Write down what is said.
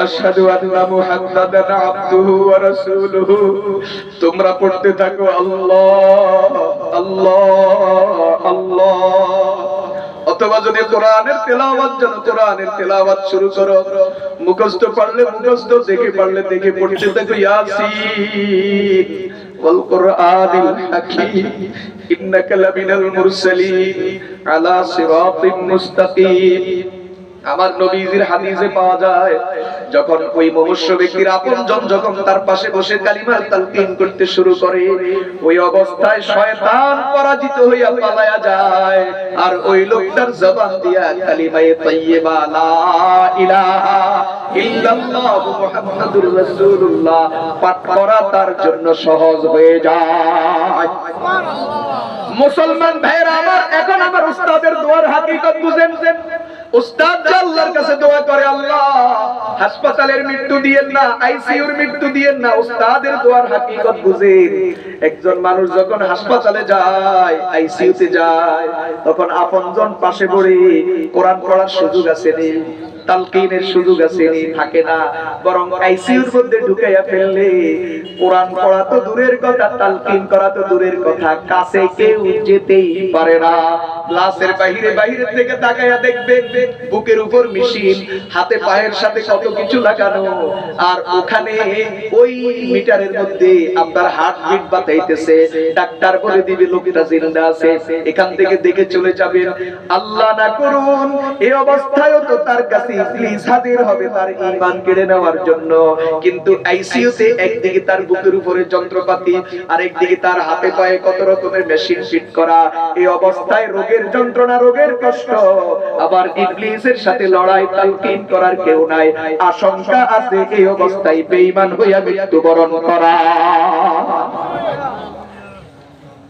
আশহাদু আন্না মুহাম্মাদান আবদুহু ওয়া রাসূলুহু। তোমরা পড়তে থাকো আল্লাহ আল্লাহ আল্লাহ। অথবা যদি কোরআনের তেলাওয়াত শুরু করো, মুখস্থ পারলে মুখস্থ, দেখে পারলে দেখে পড়তে থাকো ইয়াসিন ওয়াল কুরআনিল হাকীম ইন্নাকা লামিনাল মুরসালিন আলা সিরাতিম মুস্তাকিম। আমার নবীজির হাদিসে পাওয়া যায়, যখন ওই মনুষ্য ব্যক্তির আপনজন যখন তার পাশে বসে কালিমার তালকিন করতে শুরু করে, ওই অবস্থায় শয়তান পরাজিত হইয়া পালায়া যায়, আর ওই লোকটার জবান দিয়া কালিমায়ে তাইয়্যিবা লা ইলাহা ইল্লাল্লাহ মুহাম্মাদুর রাসূলুল্লাহ পাঠ করা তার জন্য সহজ হয়ে যায়। মুসলমান ভাইরা আমার, এখন আমার উস্তাদের দোয়ার হাকিকত বুঝেন। উস্তাদ আল্লাহর কাছে দোয়া করে, আল্লাহ হাসপাতালের মৃত্যু দিয়েন না, আইসিইউর মৃত্যু দিয়েন না। উস্তাদের দোয়ার হাকিকত বুঝেন। একজন মানুষ যখন হাসপাতালে যায়, আইসিইউতে যায়, তখন আপনজন পাশে বসে কোরআন পড়ার সুযোগ আছে নেই, তালকিনের সুযোগ আছে নেই, থাকে না। বরং আইসিইউর মধ্যে ঢুকাইয়া ফেললে কোরআন পড়া তো দূরের কথা, তালকিন করা তো দূরের কথা, কাছে কেউ যেতেই পারে না। গ্লাসের বাইরে থেকে তাকাইয়া দেখবেন বুকের উপর মেশিন, হাতে পায়ের সাথে কত কিছু লাগানো, আর ওখানে ওই মিটারের মধ্যে আপনার হার্টবিট বাতাইতেছে। ডাক্তার বলে দিবে লোকটা জিন্দা আছে, এখান থেকে দেখে চলে যাবেন। আল্লাহ না করুন এই অবস্থায়ও তো তার কাছে ইবলিস হাজির হবে তার ঈমান কেড়ে নেওয়ার জন্য। কিন্তু আইসিইউতে একদিকে তার বুকের উপরে যন্ত্রপাতি, আর একদিকে তার হাতে পায়ে কত রকমের মেশিন ফিট করা। এই অবস্থায় রোগের যন্ত্রণা, রোগের কষ্ট, আবার ইবলিসের সাথে লড়াই, তালকিন করার কেউ নাই। আশঙ্কা আছে এই অবস্থায় বেঈমান হইয়া মৃত্যুবরণ করা।